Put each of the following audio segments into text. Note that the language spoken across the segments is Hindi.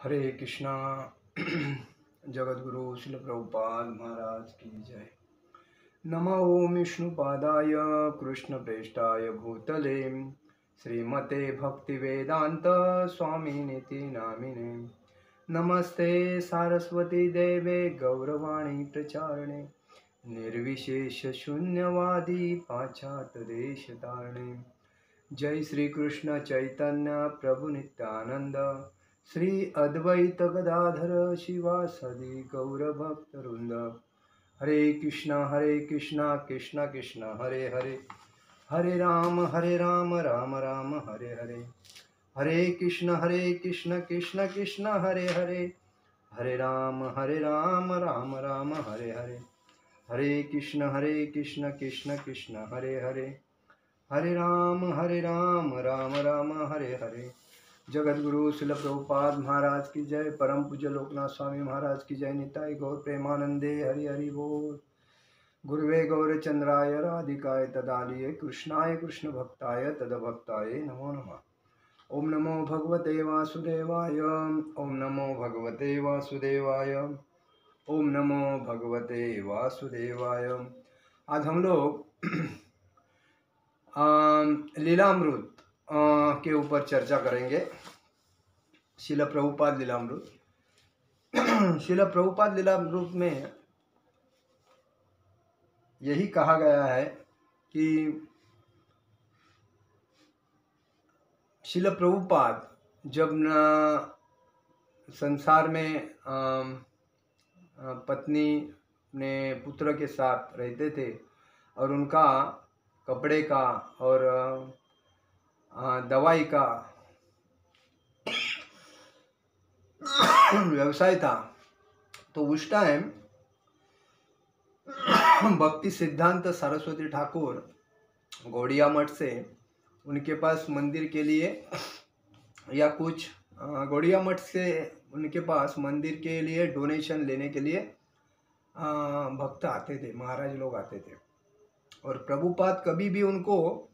हरे कृष्णा। जगत गुरु श्रील प्रभुपाद महाराज की जय। नमो ओम विष्णुपादाय कृष्ण प्रेष्ठाय भूतले श्रीमते भक्ति वेदांत स्वामी निति नामिने। नमस्ते सारस्वती देवे गौरवाणी प्रचारणे निर्विशेष शून्यवादी पाश्चात्य देश तारणे। जय श्री कृष्ण चैतन्य प्रभु नित्यानंद श्री अद्वैत गदाधर शिवासदि गौरभक्तवृंद। हरे कृष्णा कृष्णा कृष्णा हरे हरे, हरे राम राम राम हरे हरे। हरे कृष्णा कृष्णा कृष्णा हरे हरे, हरे राम राम राम हरे हरे। हरे कृष्णा कृष्णा कृष्णा हरे हरे, हरे राम राम राम हरे हरे। जगत गुरु श्रील प्रभुपाद महाराज की जय। परम पूज्य लोकनाथ स्वामी महाराज की जय। निताई गौर प्रेमानंदे हरि हरि बोल। गुरुवे गौरचंद्राय राधिकाय तदालिये कृष्णाय कृष्ण भक्ताय तदभक्ताय नमो नमः। ओम नमो भगवते वासुदेवाय, ओम नमो भगवते वासुदेवाय, ओम नमो भगवते वासुदेवाय। आज हम लोग लीलामृत के ऊपर चर्चा करेंगे। शिल प्रभुपाद लीलामृत। शिल प्रभुपाद लीलामृत में यही कहा गया है कि शिल प्रभुपाद जब न संसार में पत्नी ने पुत्र के साथ रहते थे और उनका कपड़े का और दवाई का व्यवसाय था, तो उस टाइम भक्ति सिद्धांत सरस्वती ठाकुर गौड़िया मठ से उनके पास मंदिर के लिए या कुछ गौड़िया मठ से उनके पास मंदिर के लिए डोनेशन लेने के लिए भक्त आते थे, महाराज लोग आते थे। और प्रभुपाद कभी भी उनको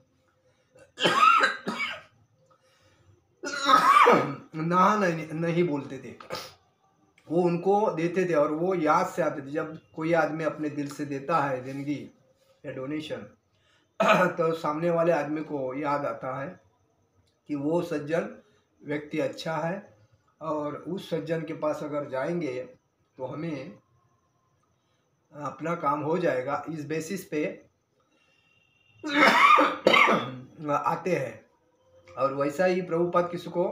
ना नहीं बोलते थे, वो उनको देते थे और वो याद से आते थे। जब कोई आदमी अपने दिल से देता है जिंदगी या डोनेशन तो सामने वाले आदमी को याद आता है कि वो सज्जन व्यक्ति अच्छा है और उस सज्जन के पास अगर जाएंगे तो हमें अपना काम हो जाएगा। इस बेसिस पे आते हैं। और वैसा ही प्रभुपाद किसी को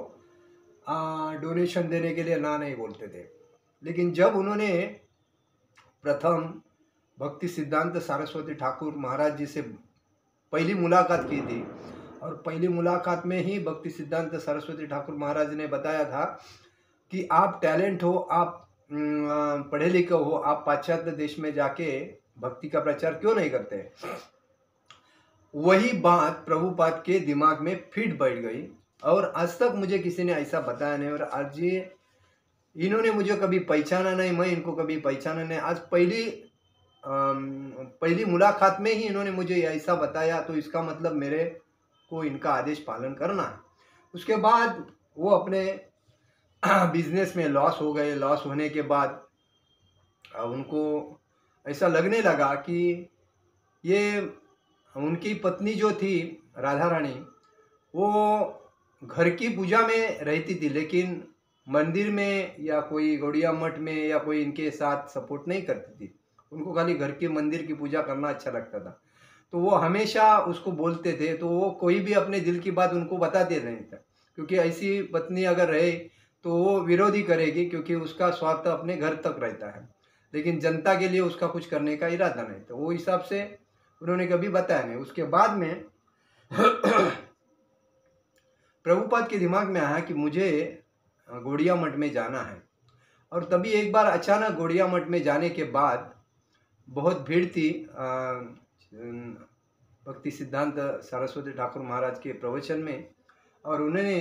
डोनेशन देने के लिए ना नहीं बोलते थे। लेकिन जब उन्होंने प्रथम भक्ति सिद्धांत सरस्वती ठाकुर महाराज जी से पहली मुलाकात की थी, और पहली मुलाकात में ही भक्ति सिद्धांत सरस्वती ठाकुर महाराज ने बताया था कि आप टैलेंट हो, आप पढ़े लिखे हो, आप पाश्चात्य देश में जाके भक्ति का प्रचार क्यों नहीं करते। वही बात प्रभुपाद के दिमाग में फिट बैठ गई और आज तक मुझे किसी ने ऐसा बताया नहीं। और आज ये इन्होंने मुझे कभी पहचाना नहीं, मैं इनको कभी पहचाना नहीं। आज पहली मुलाकात में ही इन्होंने मुझे ऐसा बताया, तो इसका मतलब मेरे को इनका आदेश पालन करना है। उसके बाद वो अपने बिजनेस में लॉस हो गए। लॉस होने के बाद उनको ऐसा लगने लगा कि ये उनकी पत्नी जो थी राधा रानी, वो घर की पूजा में रहती थी, लेकिन मंदिर में या कोई गौड़िया मठ में या कोई इनके साथ सपोर्ट नहीं करती थी। उनको खाली घर के मंदिर की पूजा करना अच्छा लगता था, तो वो हमेशा उसको बोलते थे। तो वो कोई भी अपने दिल की बात उनको बताते नहीं था, क्योंकि ऐसी पत्नी अगर रहे तो वो विरोधी करेगी, क्योंकि उसका स्वार्थ अपने घर तक रहता है, लेकिन जनता के लिए उसका कुछ करने का इरादा नहीं। तो वो हिसाब से उन्होंने कभी बताया नहीं। उसके बाद में प्रभुपाद के दिमाग में आया कि मुझे गौड़िया मठ में जाना है। और तभी एक बार अचानक गौड़िया मठ में जाने के बाद बहुत भीड़ थी भक्ति सिद्धांत सरस्वती ठाकुर महाराज के प्रवचन में, और उन्होंने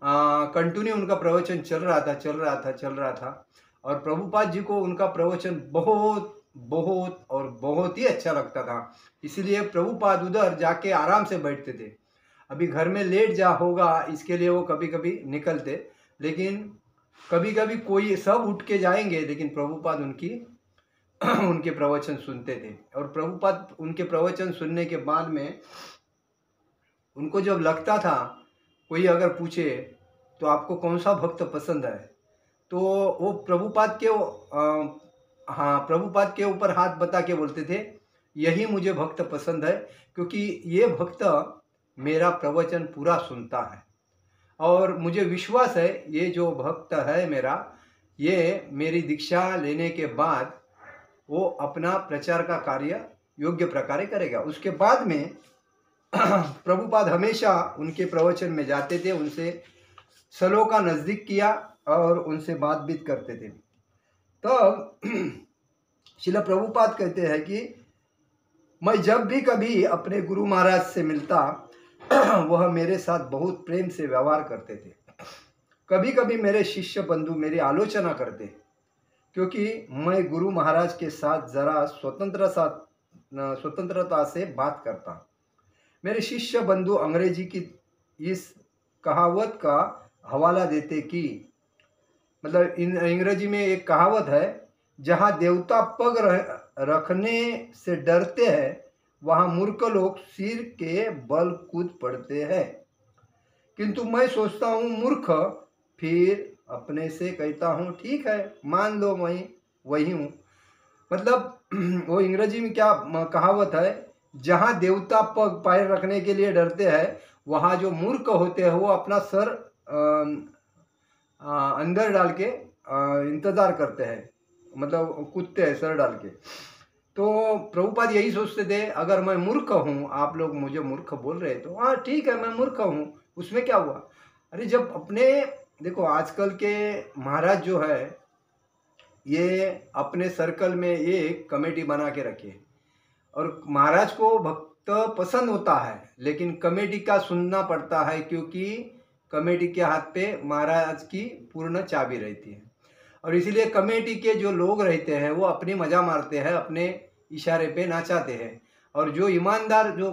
कंटिन्यू उनका प्रवचन चल रहा था। और प्रभुपाद जी को उनका प्रवचन बहुत बहुत और बहुत ही अच्छा लगता था। इसलिए प्रभुपाद उधर जाके आराम से बैठते थे। अभी घर में लेट जा होगा इसके लिए वो कभी कभी निकलते, लेकिन कभी कभी कोई सब उठ के जाएंगे, लेकिन प्रभुपाद उनके प्रवचन सुनते थे। और प्रभुपाद उनके प्रवचन सुनने के बाद में उनको जब लगता था, कोई अगर पूछे तो आपको कौन सा भक्त पसंद है, तो वो प्रभुपाद के ऊपर हाथ बता के बोलते थे, यही मुझे भक्त पसंद है, क्योंकि ये भक्त मेरा प्रवचन पूरा सुनता है और मुझे विश्वास है ये जो भक्त है मेरा, ये मेरी दीक्षा लेने के बाद वो अपना प्रचार का कार्य योग्य प्रकार करेगा। उसके बाद में प्रभुपाद हमेशा उनके प्रवचन में जाते थे, उनसे सलों का नज़दीक किया और उनसे बातचीत करते थे। तब शिला प्रभुपाद कहते हैं कि मैं जब भी कभी अपने गुरु महाराज से मिलता वह मेरे साथ बहुत प्रेम से व्यवहार करते थे। कभी कभी मेरे शिष्य बंधु मेरी आलोचना करते, क्योंकि मैं गुरु महाराज के साथ ज़रा स्वतंत्रता से बात करता। मेरे शिष्य बंधु अंग्रेजी की इस कहावत का हवाला देते कि मतलब अंग्रेजी में एक कहावत है, जहाँ देवता पग रखने से डरते हैं वहाँ मूर्ख लोग सिर के बल कूद पड़ते हैं। किंतु मैं सोचता हूँ मूर्ख, फिर अपने से कहता हूँ ठीक है, मान लो मैं वही हूँ। मतलब वो अंग्रेजी में क्या कहावत है, जहाँ देवता पग पैर रखने के लिए डरते हैं वहाँ जो मूर्ख होते हैं वो अपना सर अंदर डाल के इंतज़ार करते हैं, मतलब कूदते हैं सर डाल के। तो प्रभुपाद यही सोचते थे, अगर मैं मूर्ख हूँ, आप लोग मुझे मूर्ख बोल रहे तो हाँ ठीक है, मैं मूर्ख हूँ, उसमें क्या हुआ। अरे जब अपने देखो आजकल के महाराज जो है ये अपने सर्कल में एक कमेटी बना के रखे और महाराज को भक्त पसंद होता है, लेकिन कमेटी का सुनना पड़ता है, क्योंकि कमेटी के हाथ पे महाराज की पूर्ण चाबी रहती है। और इसीलिए कमेटी के जो लोग रहते हैं वो अपनी मजा मारते हैं, अपने इशारे पे नाचाते हैं। और जो ईमानदार जो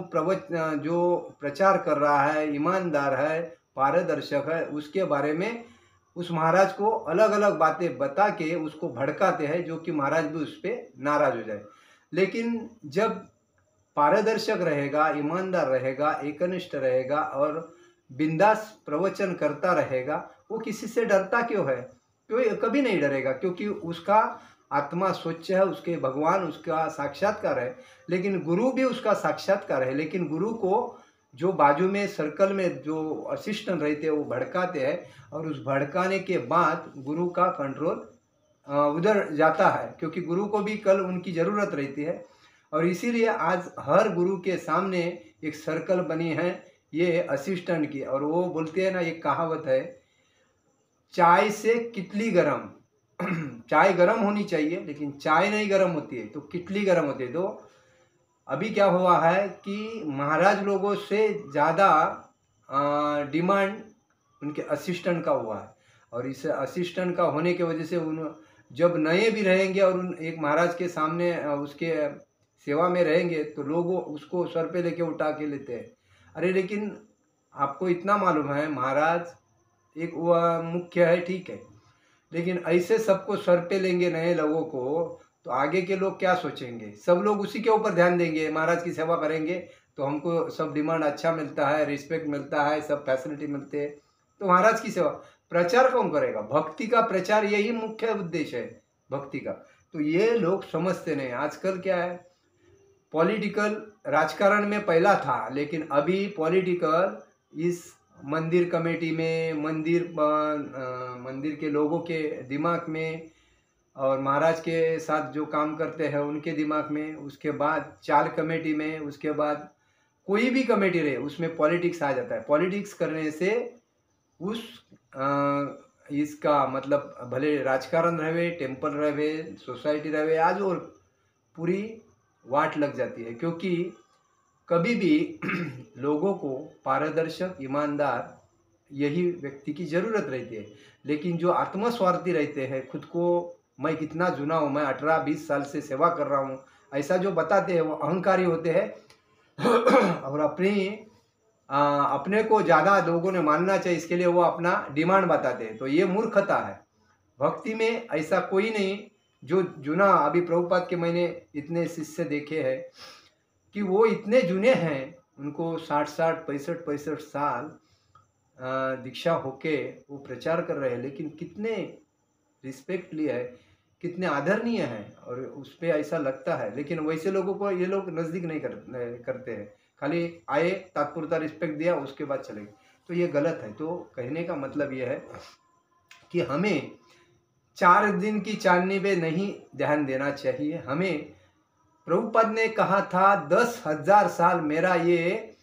प्रचार कर रहा है, ईमानदार है, पारदर्शक है, उसके बारे में उस महाराज को अलग अलग बातें बता के उसको भड़काते हैं, जो कि महाराज भी उस पर नाराज हो जाए। लेकिन जब पारदर्शक रहेगा, ईमानदार रहेगा, एकनिष्ठ रहेगा और बिंदास प्रवचन करता रहेगा, वो किसी से डरता क्यों है? क्यों कभी नहीं डरेगा, क्योंकि उसका आत्मा स्वच्छ है, उसके भगवान उसका साक्षात्कार है, लेकिन गुरु भी उसका साक्षात्कार है। लेकिन गुरु को जो बाजू में सर्कल में जो असिस्टेंट रहते हैं वो भड़काते हैं, और उस भड़काने के बाद गुरु का कंट्रोल उधर जाता है, क्योंकि गुरु को भी कल उनकी ज़रूरत रहती है। और इसीलिए आज हर गुरु के सामने एक सर्कल बनी है ये असिस्टेंट की। और वो बोलते हैं ना, एक कहावत है, चाय से कितली गरम चाय गरम होनी चाहिए, लेकिन चाय नहीं गरम होती है तो कितली गरम होती है। तो अभी क्या हुआ है कि महाराज लोगों से ज़्यादा डिमांड उनके असिस्टेंट का हुआ है, और इस असिस्टेंट का होने की वजह से उन जब नए भी रहेंगे और उन एक महाराज के सामने उसके सेवा में रहेंगे तो लोग उसको सर पे लेके उठा के लेते हैं। अरे लेकिन आपको इतना मालूम है, महाराज एक वह मुख्य है, ठीक है, लेकिन ऐसे सबको सर पे लेंगे नए लोगों को, तो आगे के लोग क्या सोचेंगे? सब लोग उसी के ऊपर ध्यान देंगे, महाराज की सेवा करेंगे तो हमको सब डिमांड अच्छा मिलता है, रिस्पेक्ट मिलता है, सब फैसिलिटी मिलते हैं, तो महाराज की सेवा प्रचार कौन करेगा? भक्ति का प्रचार यही मुख्य उद्देश्य है भक्ति का। तो ये लोग समझते नहीं। आजकल क्या है, पॉलिटिकल राजकारण में पहला था, लेकिन अभी पॉलिटिकल इस मंदिर कमेटी में, मंदिर के लोगों के दिमाग में, और महाराज के साथ जो काम करते हैं उनके दिमाग में, उसके बाद चाल कमेटी में, उसके बाद कोई भी कमेटी रहे उसमें पॉलिटिक्स आ जाता है। पॉलिटिक्स करने से उस इसका मतलब भले राजकारण रहे, टेम्पल रहे, सोसाइटी रहे, आज और पूरी वाट लग जाती है। क्योंकि कभी भी लोगों को पारदर्शक, ईमानदार यही व्यक्ति की ज़रूरत रहती है। लेकिन जो आत्मस्वार्थी रहते हैं, खुद को मैं कितना जुना हूँ, मैं 18-20 साल से सेवा कर रहा हूँ, ऐसा जो बताते हैं वो अहंकारी होते हैं और अपने को ज़्यादा लोगों ने मानना चाहिए, इसके लिए वो अपना डिमांड बताते हैं। तो ये मूर्खता है। भक्ति में ऐसा कोई नहीं जो जुना, अभी प्रभुपाद के मैंने इतने शिष्य देखे हैं कि वो इतने जुने हैं, उनको 60-60 65-65 साल दीक्षा होके वो प्रचार कर रहे हैं, लेकिन कितने रिस्पेक्टली है, कितने आदरणीय है, और उस पर ऐसा लगता है। लेकिन वैसे लोगों को ये लोग नज़दीक नहीं करते हैं, खाली आए, तात्पुरता रिस्पेक्ट दिया, उसके बाद चले गए। तो ये गलत है। तो कहने का मतलब ये है कि हमें 4 दिन की चांदनी पे नहीं ध्यान देना चाहिए। हमें, प्रभुपाद ने कहा था 10,000 साल मेरा ये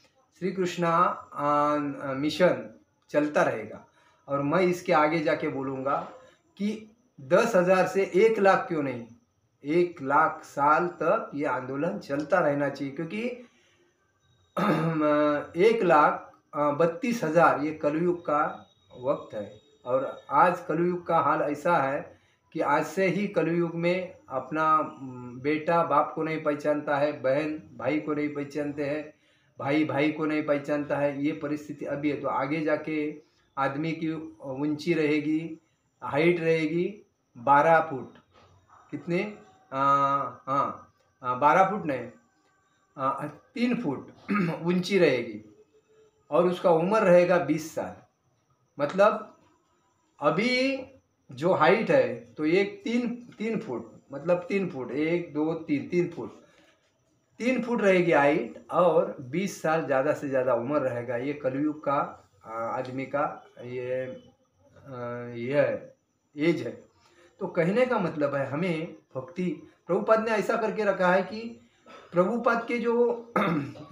श्री कृष्णा मिशन चलता रहेगा, और मैं इसके आगे जाके बोलूँगा कि 10,000 से 1,00,000 क्यों नहीं, 1,00,000 साल तक ये आंदोलन चलता रहना चाहिए, क्योंकि 1,32,000 ये कलयुग का वक्त है। और आज कलयुग का हाल ऐसा है कि आज से ही कलयुग में अपना बेटा बाप को नहीं पहचानता है, बहन भाई को नहीं पहचानते हैं, भाई भाई को नहीं पहचानता है। ये परिस्थिति अभी है। तो आगे जाके आदमी की ऊंची रहेगी, हाइट रहेगी 12 फुट, कितने, हाँ 12 फुट नहीं, 3 फुट ऊंची रहेगी, और उसका उम्र रहेगा 20 साल। मतलब अभी जो हाइट है तो एक 3 फुट, मतलब 3 फुट, 1 2 3 3 फुट, 3 फुट रहेगी हाइट, और 20 साल ज़्यादा से ज़्यादा उम्र रहेगा। ये कलयुग का आदमी का ये एज है। तो कहने का मतलब है हमें भक्ति, प्रभुपाद ने ऐसा करके रखा है कि प्रभुपाद के जो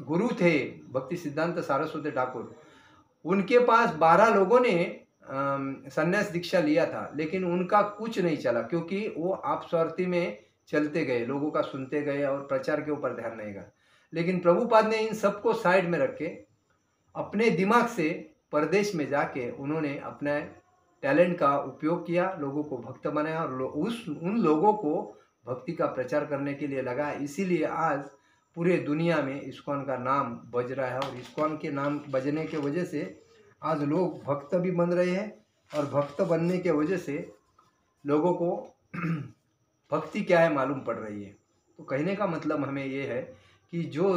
गुरु थे भक्ति सिद्धांत सरस्वती ठाकुर, उनके पास 12 लोगों ने संन्यास दीक्षा लिया था, लेकिन उनका कुछ नहीं चला, क्योंकि वो आप स्वार्थी में चलते गए, लोगों का सुनते गए और प्रचार के ऊपर ध्यान नहीं गया। लेकिन प्रभुपाद ने इन सबको साइड में रख के अपने दिमाग से परदेश में जाके उन्होंने अपने टैलेंट का उपयोग किया, लोगों को भक्त बनाया, और उन लोगों को भक्ति का प्रचार करने के लिए लगा। इसीलिए आज पूरे दुनिया में इस्कॉन का नाम बज रहा है, और इस्कॉन के नाम बजने के वजह से आज लोग भक्त भी बन रहे हैं, और भक्त बनने के वजह से लोगों को भक्ति क्या है मालूम पड़ रही है। तो कहने का मतलब हमें ये है कि जो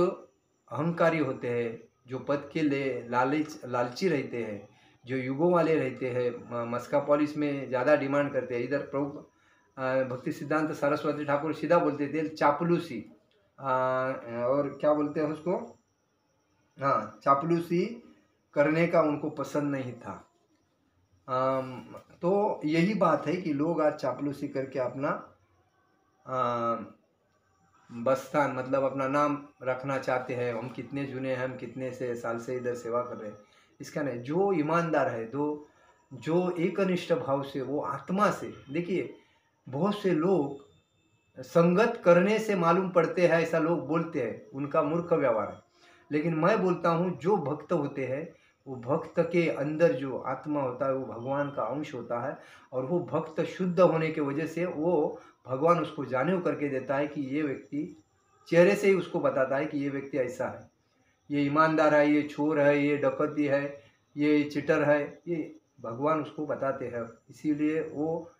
अहंकारी होते हैं, जो पद के लिए लालची रहते हैं, जो युगों वाले रहते हैं, मस्का पॉलिश में ज़्यादा डिमांड करते हैं, इधर प्रभु भक्ति सिद्धांत सरस्वती ठाकुर सीधा बोलते थे चापलूसी, और क्या बोलते हैं उसको, हाँ चापलूसी करने का उनको पसंद नहीं था। तो यही बात है कि लोग आज चापलूसी करके अपना बस्तान, मतलब अपना नाम रखना चाहते हैं, हम कितने जुने हैं, हम कितने से साल से इधर सेवा कर रहे हैं। इसका नहीं, जो ईमानदार है, जो एकनिष्ठ भाव से, वो आत्मा से, देखिए बहुत से लोग संगत करने से मालूम पड़ते हैं, ऐसा लोग बोलते हैं, उनका मूर्ख व्यवहार है। लेकिन मैं बोलता हूँ जो भक्त होते हैं, वो भक्त के अंदर जो आत्मा होता है वो भगवान का अंश होता है, और वो भक्त शुद्ध होने के वजह से वो भगवान उसको जाने करके देता है कि ये व्यक्ति, चेहरे से ही उसको बताता है कि ये व्यक्ति ऐसा है, ये ईमानदार है, ये चोर है, ये डकैती है, ये चिटर है, ये भगवान उसको बताते हैं। इसीलिए वो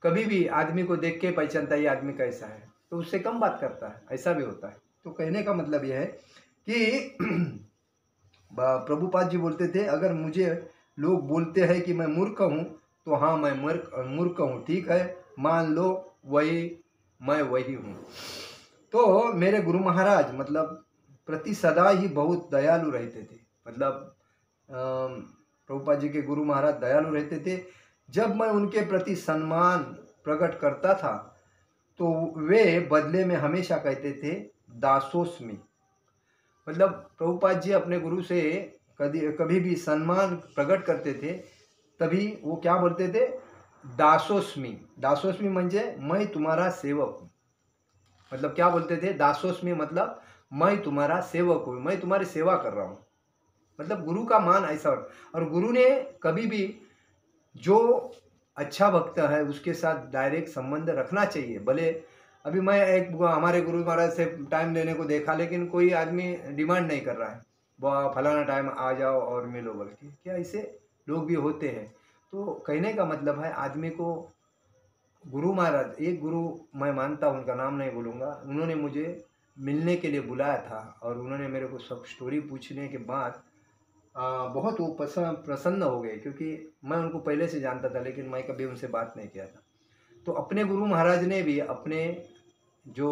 कभी भी आदमी को देख के पहचानता है ये आदमी कैसा है, तो उससे कम बात करता है, ऐसा भी होता है। तो कहने का मतलब यह है कि प्रभुपाद जी बोलते थे, अगर मुझे लोग बोलते हैं कि मैं मूर्ख हूँ, तो हाँ मैं मूर्ख हूँ, ठीक है, मान लो मैं वही हूँ। तो मेरे गुरु महाराज मतलब प्रति सदा ही बहुत दयालु रहते थे। मतलब प्रभुपाद जी के गुरु महाराज दयालु रहते थे। जब मैं उनके प्रति सम्मान प्रकट करता था तो वे बदले में हमेशा कहते थे दासोस्मि। मतलब प्रभुपाद जी अपने गुरु से कभी भी सम्मान प्रकट करते थे, तभी वो क्या बोलते थे, दासोस्मि। दासोस्मि म्हणजे मैं तुम्हारा सेवक हूँ। मतलब क्या बोलते थे, दासोस्मि मतलब मैं तुम्हारा सेवक हूँ, मैं तुम्हारी सेवा कर रहा हूँ। मतलब गुरु का मान ऐसा। और गुरु ने कभी भी जो अच्छा भक्त है उसके साथ डायरेक्ट संबंध रखना चाहिए। भले अभी मैं एक हमारे गुरु महाराज से टाइम लेने को देखा, लेकिन कोई आदमी डिमांड नहीं कर रहा है, फलाना टाइम आ जाओ और मिलो, बल्कि क्या ऐसे लोग भी होते हैं। तो कहने का मतलब है आदमी को गुरु महाराज, एक गुरु मैं मानता हूँ, उनका नाम नहीं बोलूँगा, उन्होंने मुझे मिलने के लिए बुलाया था और उन्होंने मेरे को सब स्टोरी पूछने के बाद बहुत वो प्रसन्न हो गए, क्योंकि मैं उनको पहले से जानता था लेकिन मैं कभी उनसे बात नहीं किया था। तो अपने गुरु महाराज ने भी अपने जो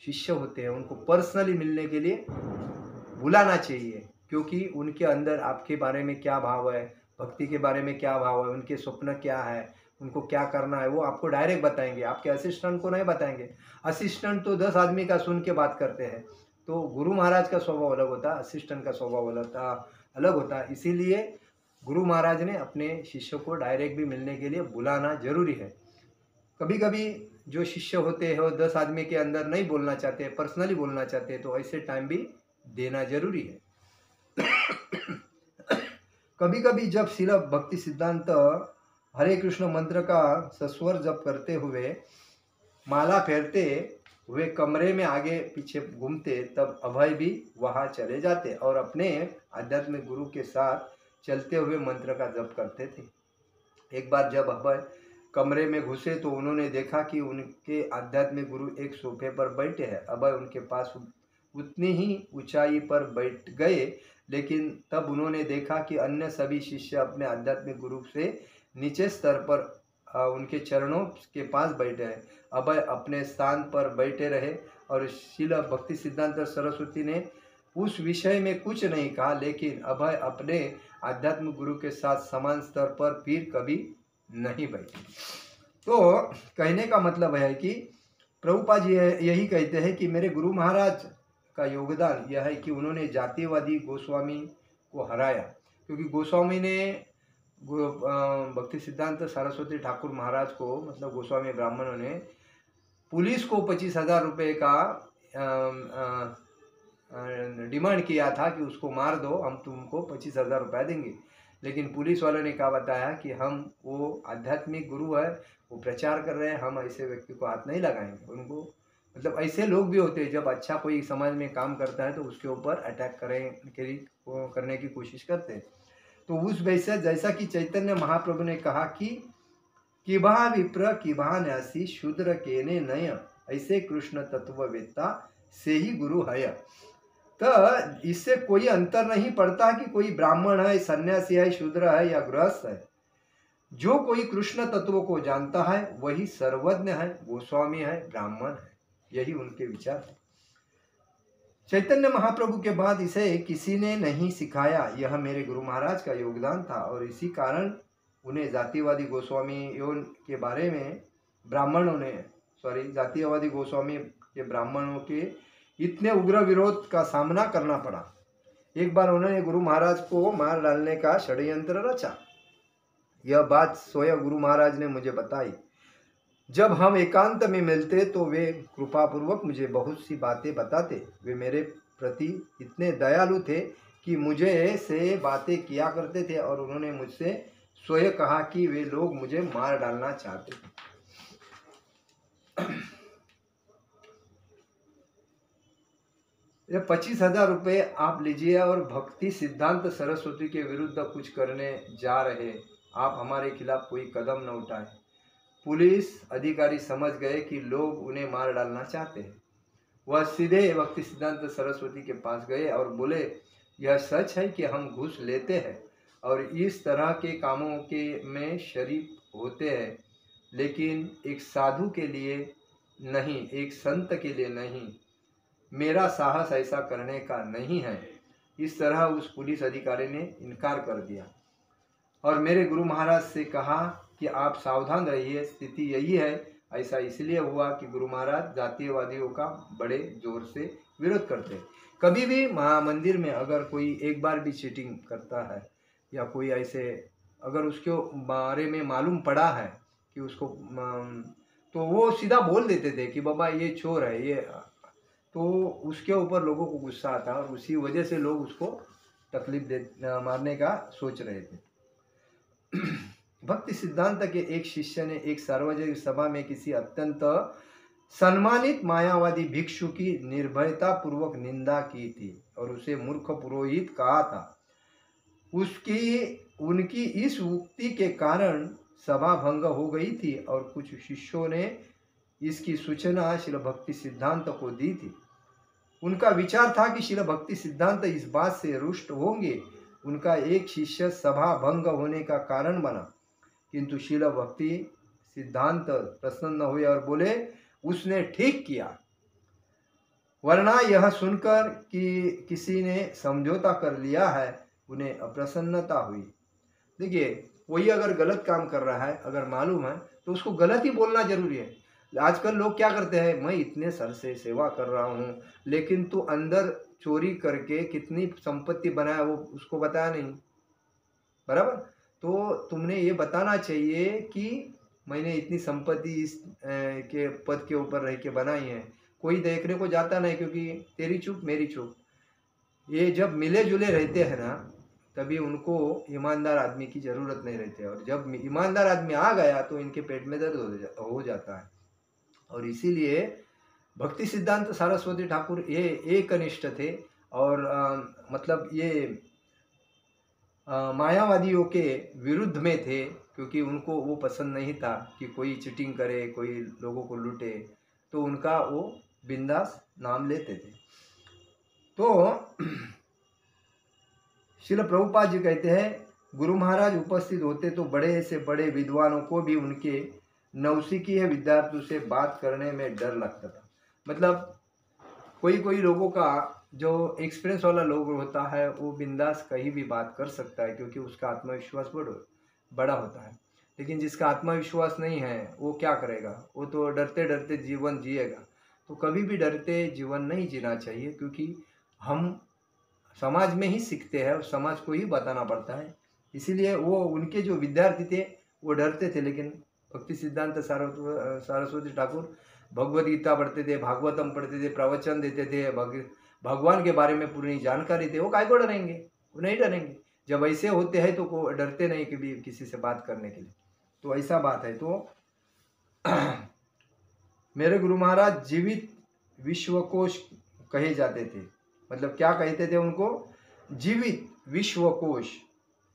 शिष्य होते हैं उनको पर्सनली मिलने के लिए बुलाना चाहिए, क्योंकि उनके अंदर आपके बारे में क्या भाव है, भक्ति के बारे में क्या भाव है, उनके स्वप्न क्या है, उनको क्या करना है, वो आपको डायरेक्ट बताएंगे, आपके असिस्टेंट को नहीं बताएंगे। असिस्टेंट तो 10 आदमी का सुन के बात करते हैं। तो गुरु महाराज का स्वभाव अलग होता है, असिस्टेंट का स्वभाव अलग होता है। इसीलिए गुरु महाराज ने अपने शिष्य को डायरेक्ट भी मिलने के लिए बुलाना जरूरी है। कभी कभी जो शिष्य होते हैं वो 10 आदमी के अंदर नहीं बोलना चाहते, पर्सनली बोलना चाहते हैं, तो ऐसे टाइम भी देना जरूरी है। कभी कभी जब शिल भक्ति सिद्धांत हरे कृष्ण मंत्र का सस्वर जप करते हुए माला फेरते हुए कमरे में आगे पीछे घूमते, तब अभय भी वहां चले जाते और अपने आध्यात्मिक गुरु के साथ चलते हुए मंत्र का जप करते थे। एक बार जब अभय कमरे में घुसे तो उन्होंने देखा कि उनके आध्यात्मिक गुरु एक सोफे पर बैठे हैं। अभय उनके पास उतनी ही ऊंचाई पर बैठ गए, लेकिन तब उन्होंने देखा कि अन्य सभी शिष्य अपने आध्यात्मिक गुरु से नीचे स्तर पर उनके चरणों के पास बैठे हैं। अभय अपने स्थान पर बैठे रहे और शिल भक्ति सिद्धांत सरस्वती ने उस विषय में कुछ नहीं कहा, लेकिन अभय अपने आध्यात्मिक गुरु के साथ समान स्तर पर फिर कभी नहीं बैठे। तो कहने का मतलब है कि प्रभुपाद जी यही कहते हैं कि मेरे गुरु महाराज का योगदान यह है कि उन्होंने जातिवादी गोस्वामी को हराया, क्योंकि गोस्वामी ने भक्ति सिद्धांत सरस्वती ठाकुर महाराज को, मतलब गोस्वामी ब्राह्मणों ने पुलिस को 25,000 रुपये का डिमांड किया था कि उसको मार दो, हम तुमको 25,000 रुपया देंगे। लेकिन पुलिस वालों ने क्या बताया कि हम वो आध्यात्मिक गुरु है, वो प्रचार कर रहे हैं, हम ऐसे व्यक्ति को हाथ नहीं लगाएंगे। उनको मतलब ऐसे लोग भी होते हैं, जब अच्छा कोई समाज में काम करता है तो उसके ऊपर अटैक करने की कोशिश करते हैं। तो उस वैसे जैसा कि चैतन्य महाप्रभु ने कहा कि किभा विप्र किभा न्यासी शूद्र केने नय, ऐसे कृष्ण तत्ववेत्ता से ही गुरु है। तो इससे कोई अंतर नहीं पड़ता कि कोई ब्राह्मण है, सन्यासी है, शूद्र है या गृहस्थ है। जो कोई कृष्ण तत्व को जानता है वही सर्वज्ञ है, गोस्वामी है, ब्राह्मण है। यही उनके विचार है। चैतन्य महाप्रभु के बाद इसे किसी ने नहीं सिखाया, यह मेरे गुरु महाराज का योगदान था और इसी कारण उन्हें जातिवादी गोस्वामियों के बारे में जातिवादी गोस्वामी के ब्राह्मणों के इतने उग्र विरोध का सामना करना पड़ा। एक बार उन्होंने गुरु महाराज को मार डालने का षड्यंत्र रचा। यह बात स्वयं गुरु महाराज ने मुझे बताई। जब हम एकांत में मिलते तो वे कृपापूर्वक मुझे बहुत सी बातें बताते। वे मेरे प्रति इतने दयालु थे कि मुझे से बातें किया करते थे और उन्होंने मुझसे स्वयं कहा कि वे लोग मुझे मार डालना चाहते थे। ये 25,000 रुपये आप लीजिए और भक्ति सिद्धांत सरस्वती के विरुद्ध कुछ करने जा रहे, आप हमारे खिलाफ कोई कदम न उठाए। पुलिस अधिकारी समझ गए कि लोग उन्हें मार डालना चाहते हैं। वह सीधे भक्ति सिद्धांत सरस्वती के पास गए और बोले, यह सच है कि हम घूस लेते हैं और इस तरह के कामों के में शरीक होते हैं, लेकिन एक साधु के लिए नहीं, एक संत के लिए नहीं। मेरा साहस ऐसा करने का नहीं है। इस तरह उस पुलिस अधिकारी ने इनकार कर दिया और मेरे गुरु महाराज से कहा कि आप सावधान रहिए, स्थिति यही है। ऐसा इसलिए हुआ कि गुरु महाराज जातीयवादियों का बड़े जोर से विरोध करते हैं। कभी भी मंदिर में अगर कोई एक बार भी चीटिंग करता है या कोई ऐसे अगर उसके बारे में मालूम पड़ा है कि उसको, तो वो सीधा बोल देते थे कि बाबा ये चोर है, ये, तो उसके ऊपर लोगों को गुस्सा आता और उसी वजह से लोग उसको तकलीफ मारने का सोच रहे थे। भक्ति सिद्धांत के एक शिष्य ने एक सार्वजनिक सभा में किसी अत्यंत सम्मानित मायावादी भिक्षु की निर्भयता पूर्वक निंदा की थी और उसे मूर्ख पुरोहित कहा था। उसकी उनकी इस उक्ति के कारण सभा भंग हो गई थी और कुछ शिष्यों ने इसकी सूचना शिल भक्ति सिद्धांत को दी थी। उनका विचार था कि शिल भक्ति सिद्धांत इस बात से रुष्ट होंगे। उनका एक शिष्य सभा भंग होने का कारण बना, किंतु शिल भक्ति सिद्धांत प्रसन्न हुए और बोले, उसने ठीक किया, वरना यह सुनकर कि किसी ने समझौता कर लिया है, उन्हें अप्रसन्नता हुई। देखिए, कोई अगर गलत काम कर रहा है, अगर मालूम है तो उसको गलत ही बोलना जरूरी है। आजकल लोग क्या करते हैं, मैं इतने साल से सेवा कर रहा हूँ, लेकिन तू अंदर चोरी करके कितनी संपत्ति बनाया वो उसको बताया नहीं, बराबर। तो तुमने ये बताना चाहिए कि मैंने इतनी संपत्ति इस के पद के ऊपर रह के बनाई है। कोई देखने को जाता नहीं, क्योंकि तेरी चूक मेरी चूक। ये जब मिले जुले रहते हैं ना, तभी उनको ईमानदार आदमी की ज़रूरत नहीं रहती है। और जब ईमानदार आदमी आ गया तो इनके पेट में दर्द हो जाता है। और इसीलिए भक्ति सिद्धांत सरस्वती ठाकुर ये एक कनिष्ठ थे। और मतलब ये मायावादियों के विरुद्ध में थे, क्योंकि उनको वो पसंद नहीं था कि कोई चीटिंग करे, कोई लोगों को लूटे। तो उनका वो बिंदास नाम लेते थे। तो श्रील प्रभुपाद जी कहते हैं, गुरु महाराज उपस्थित होते तो बड़े से बड़े विद्वानों को भी उनके नौसिखिए विद्यार्थियों से बात करने में डर लगता था। मतलब कोई कोई लोगों का जो एक्सपीरियंस वाला लोग होता है वो बिंदास कहीं भी बात कर सकता है, क्योंकि उसका आत्मविश्वास बड़ा होता है। लेकिन जिसका आत्मविश्वास नहीं है वो क्या करेगा, वो तो डरते डरते जीवन जिएगा। तो कभी भी डरते जीवन नहीं जीना चाहिए, क्योंकि हम समाज में ही सीखते हैं और समाज को ही बताना पड़ता है। इसीलिए वो उनके जो विद्यार्थी थे वो डरते थे, लेकिन भक्ति सिद्धांत सरस्वती ठाकुर भगवद गीता पढ़ते थे, भागवतम पढ़ते थे, प्रवचन देते थे, भगवान के बारे में पूरी जानकारी थे। वो काय को डरेंगे, वो नहीं डरेंगे। जब ऐसे होते हैं तो को डरते नहीं कभी किसी से बात करने के लिए। तो ऐसा बात है। तो मेरे गुरु महाराज जीवित विश्वकोश कहे जाते थे। मतलब क्या कहते थे उनको, जीवित विश्वकोश,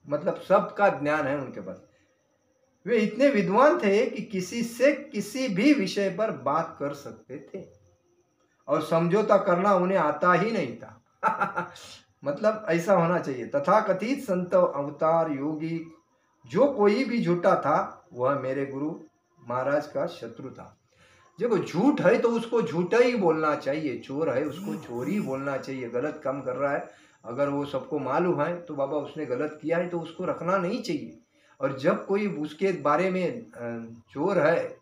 मतलब सबका ज्ञान है उनके पास। वे इतने विद्वान थे कि किसी से किसी भी विषय पर बात कर सकते थे और समझौता करना उन्हें आता ही नहीं था। मतलब ऐसा होना चाहिए। तथाकथित संत, अवतार, योगी, जो कोई भी झूठा था वह मेरे गुरु महाराज का शत्रु था। देखो, झूठ है तो उसको झूठा ही बोलना चाहिए, चोर है उसको चोर ही बोलना चाहिए। गलत काम कर रहा है अगर वो सबको मालूम है तो बाबा उसने गलत किया है तो उसको रखना नहीं चाहिए। और जब कोई उसके बारे में चोर है,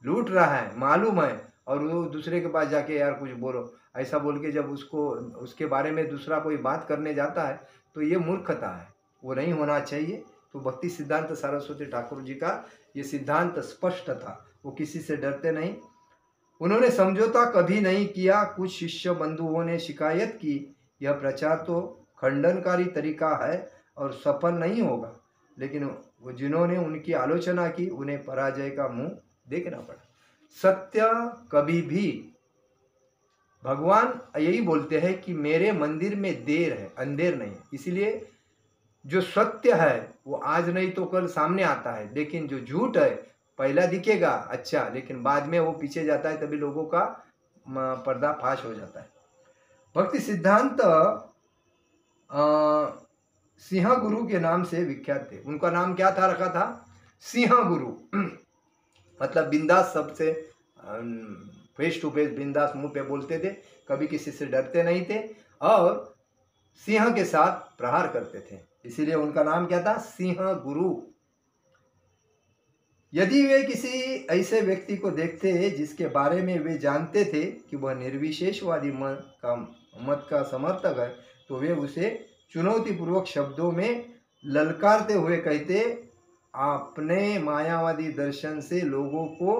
लूट रहा है, मालूम है, और वो दूसरे के पास जाके यार कुछ बोलो, ऐसा बोल के जब उसको उसके बारे में दूसरा कोई बात करने जाता है तो ये मूर्खता है, वो नहीं होना चाहिए। तो भक्ति सिद्धांत सरस्वती ठाकुर जी का ये सिद्धांत स्पष्ट था, वो किसी से डरते नहीं। उन्होंने समझौता कभी नहीं किया। कुछ शिष्य बंधुओं ने शिकायत की, यह प्रचार तो खंडनकारी तरीका है और सफल नहीं होगा। लेकिन वो जिन्होंने उनकी आलोचना की उन्हें पराजय का मुंह देखना पड़ा। सत्य कभी भी, भगवान यही बोलते हैं कि मेरे मंदिर में देर है, अंधेर नहीं है। इसलिए जो सत्य है वो आज नहीं तो कल सामने आता है, लेकिन जो झूठ है पहला दिखेगा अच्छा, लेकिन बाद में वो पीछे जाता है, तभी लोगों का पर्दाफाश हो जाता है। भक्ति सिद्धांत सिंह गुरु के नाम से विख्यात थे। उनका नाम क्या था, रखा था सिंह गुरु। मतलब बिंदास, सबसे फेस टू फेस बिंदास मुंह पे बोलते थे, कभी किसी से डरते नहीं थे और सिंह के साथ प्रहार करते थे। इसीलिए उनका नाम क्या था, सिंह गुरु। यदि वे किसी ऐसे व्यक्ति को देखते जिसके बारे में वे जानते थे कि वह निर्विशेषवादी मत का समर्थक है, तो वे उसे चुनौतीपूर्वक शब्दों में ललकारते हुए कहते, अपने मायावादी दर्शन से लोगों को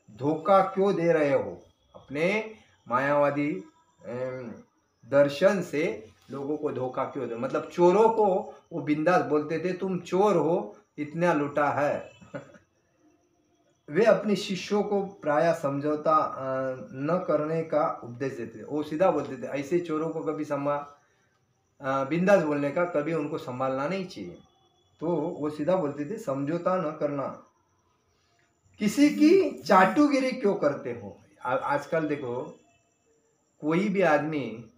धोखा क्यों दे रहे हो? अपने मायावादी दर्शन से लोगों को धोखा क्यों दे, मतलब चोरों को वो बिंदास बोलते थे, तुम चोर हो, इतना लूटा है। वे अपने शिष्यों को प्रायः समझौता न करने का उपदेश देते थे। वो सीधा बोलते थे, ऐसे चोरों को कभी बिंदास बोलने का, कभी उनको संभालना नहीं चाहिए। तो वो सीधा बोलते थे समझौता न करना। किसी की चाटुगिरी क्यों करते हो? आजकल देखो, कोई भी आदमी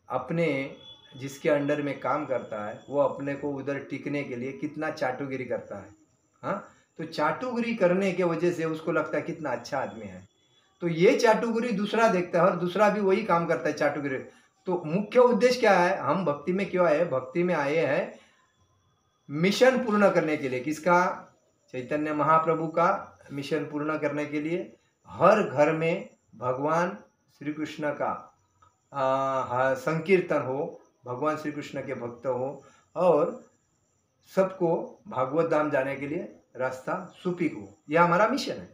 अपने जिसके अंडर में काम करता है वो अपने को उधर टिकने के लिए कितना चाटुगिरी करता है। हाँ, तो चाटुगिरी करने के वजह से उसको लगता है कितना अच्छा आदमी है। तो ये चाटुगिरी दूसरा देखता है और दूसरा भी वही काम करता है चाटुगिरी। तो मुख्य उद्देश्य क्या है? हम भक्ति में क्यों आए? भक्ति में आए हैं मिशन पूर्ण करने के लिए। किसका? चैतन्य महाप्रभु का मिशन पूर्ण करने के लिए। हर घर में भगवान श्री कृष्ण का संकीर्तन हो, भगवान श्री कृष्ण के भक्त हो और सबको भागवत धाम जाने के लिए रास्ता सुपीक हो। यह हमारा मिशन है।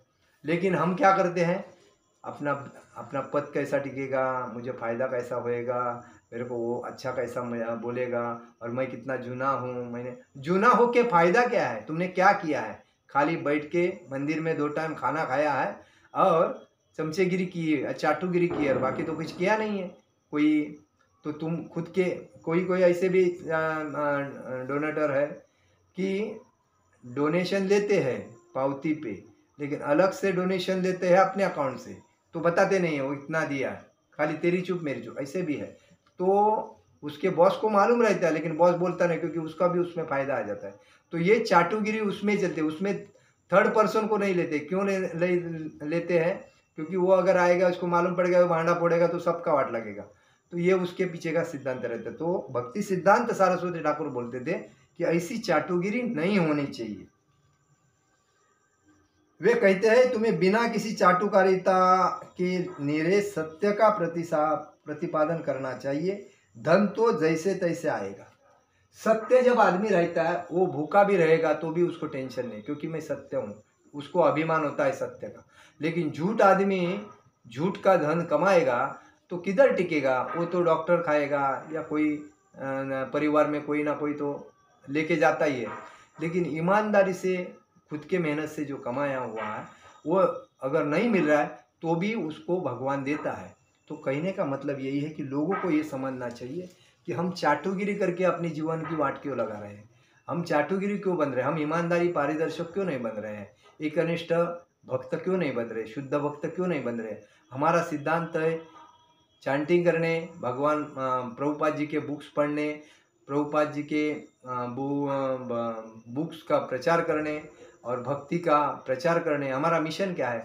लेकिन हम क्या करते हैं? अपना अपना पद कैसा टिकेगा, मुझे फ़ायदा कैसा होएगा, मेरे को वो अच्छा कैसा बोलेगा, और मैं कितना जूना हूँ। मैंने जूना हो के फ़ायदा क्या है? तुमने क्या किया है? खाली बैठ के मंदिर में 2 टाइम खाना खाया है और चमचेगिरी की है, चाटुगिरी की है, और बाकी तो कुछ किया नहीं है। कोई तो तुम खुद के कोई ऐसे भी डोनेटर है कि डोनेशन लेते हैं पावती पे, लेकिन अलग से डोनेशन लेते हैं अपने अकाउंट से, तो बताते नहीं है वो इतना दिया है, खाली तेरी चुप मेरी चुप, ऐसे भी है। तो उसके बॉस को मालूम रहता है, लेकिन बॉस बोलता नहीं, क्योंकि उसका भी उसमें फ़ायदा आ जाता है। तो ये चाटुगिरी उसमें चलते, उसमें थर्ड पर्सन को नहीं लेते। क्यों लेते हैं? क्योंकि वो अगर आएगा, उसको मालूम पड़ेगा, वो भांडा फोड़ेगा तो सबका वाट लगेगा। तो ये उसके पीछे का सिद्धांत रहता है। तो भक्ति सिद्धांत सरस्वती ठाकुर बोलते थे कि ऐसी चाटुगिरी नहीं होनी चाहिए। वे कहते हैं तुम्हें बिना किसी चाटुकारिता के निरे सत्य का प्रतिपादन करना चाहिए। धन तो जैसे तैसे आएगा। सत्य जब आदमी रहता है, वो भूखा भी रहेगा तो भी उसको टेंशन नहीं, क्योंकि मैं सत्य हूँ, उसको अभिमान होता है सत्य का। लेकिन झूठ आदमी झूठ का धन कमाएगा तो किधर टिकेगा? वो तो डॉक्टर खाएगा या कोई परिवार में कोई ना कोई तो लेके जाता ही है। लेकिन ईमानदारी से खुद के मेहनत से जो कमाया हुआ है वो अगर नहीं मिल रहा है तो भी उसको भगवान देता है। तो कहने का मतलब यही है कि लोगों को ये समझना चाहिए कि हम चाटुगिरी करके अपने जीवन की वाट क्यों लगा रहे हैं, हम चाटुगिरी क्यों बन रहे हैं, हम ईमानदारी पारदर्शक क्यों नहीं बन रहे हैं, एक अनिष्ठ भक्त क्यों नहीं बन रहे, शुद्ध भक्त क्यों नहीं बन रहे। हमारा सिद्धांत है चैंटिंग करने, भगवान प्रभुपाद जी के बुक्स पढ़ने, प्रभुपाद जी के बुक्स का प्रचार करने और भक्ति का प्रचार करने। हमारा मिशन क्या है?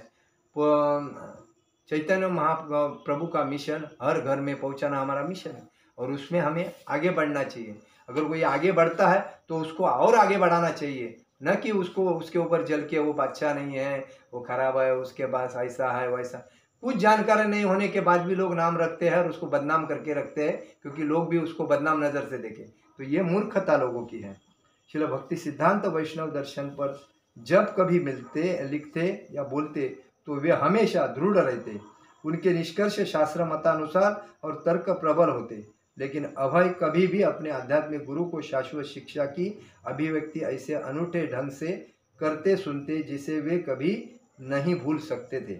चैतन्य महाप्रभु का मिशन हर घर में पहुंचाना हमारा मिशन है, और उसमें हमें आगे बढ़ना चाहिए। अगर कोई आगे बढ़ता है तो उसको और आगे बढ़ाना चाहिए, न कि उसको उसके ऊपर जल के वो अच्छा नहीं है, वो खराब है, उसके पास ऐसा है वैसा। कुछ जानकारी नहीं होने के बाद भी लोग नाम रखते हैं और उसको बदनाम करके रखते हैं, क्योंकि लोग भी उसको बदनाम नज़र से देखें। तो ये मूर्खता लोगों की है। श्रील भक्ति सिद्धांत वैष्णव दर्शन पर जब कभी मिलते, लिखते या बोलते तो वे हमेशा दृढ़ रहते। उनके निष्कर्ष शास्त्र मतानुसार और तर्क प्रबल होते। लेकिन अभय कभी भी अपने आध्यात्मिक गुरु को शाश्वत शिक्षा की अभिव्यक्ति ऐसे अनूठे ढंग से करते सुनते जिसे वे कभी नहीं भूल सकते थे।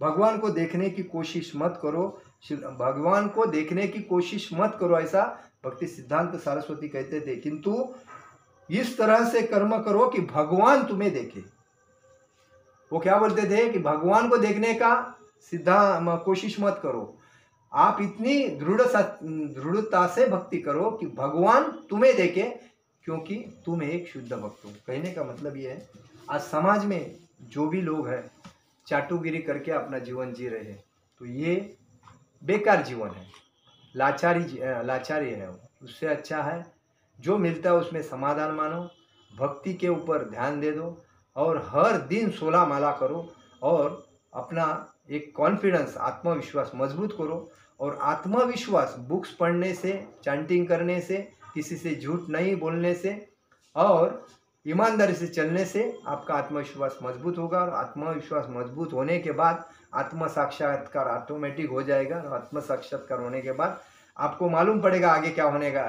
भगवान को देखने की कोशिश मत करो, भगवान को देखने की कोशिश मत करो, ऐसा भक्ति सिद्धांत सरस्वती कहते थे। किंतु इस तरह से कर्म करो कि भगवान तुम्हें देखे। वो क्या बोलते थे कि भगवान को देखने का कोशिश मत करो, आप इतनी दृढ़ता से भक्ति करो कि भगवान तुम्हें देखे, क्योंकि तुम एक शुद्ध भक्त हो। कहने का मतलब ये है, आज समाज में जो भी लोग हैं चाटुगिरी करके अपना जीवन जी रहे हैं, तो ये बेकार जीवन है, लाचारी है। उससे अच्छा है जो मिलता है उसमें समाधान मानो, भक्ति के ऊपर ध्यान दे दो और हर दिन 16 माला करो और अपना एक कॉन्फिडेंस, आत्मविश्वास मजबूत करो। और आत्मविश्वास बुक्स पढ़ने से, चैंटिंग करने से, किसी से झूठ नहीं बोलने से और ईमानदारी से चलने से आपका आत्मविश्वास मजबूत होगा। और आत्मविश्वास मजबूत होने के बाद आत्म साक्षात्कार ऑटोमेटिक हो जाएगा। और आत्म साक्षात्कार होने के बाद आपको मालूम पड़ेगा आगे क्या होने का,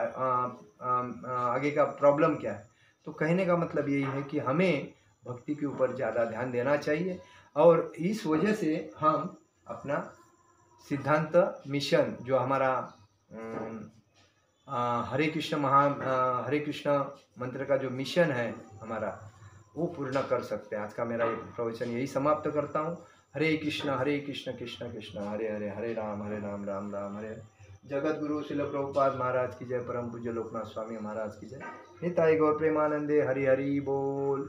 आगे का प्रॉब्लम क्या है। तो कहने का मतलब यही है कि हमें भक्ति के ऊपर ज़्यादा ध्यान देना चाहिए, और इस वजह से हम अपना सिद्धांत मिशन जो हमारा हरे कृष्ण मंत्र का जो मिशन है हमारा, वो पूर्ण कर सकते हैं। आज का मेरा ये प्रवचन यही समाप्त करता हूँ। हरे कृष्ण कृष्ण कृष्ण हरे हरे, हरे राम राम राम हरे हरे। जगत गुरु शिल प्रभुपाद महाराज की जय, परम पूज्य लोकनाथ स्वामी महाराज की जय। निताई गौर प्रेमानंदे, हरि हरि बोल।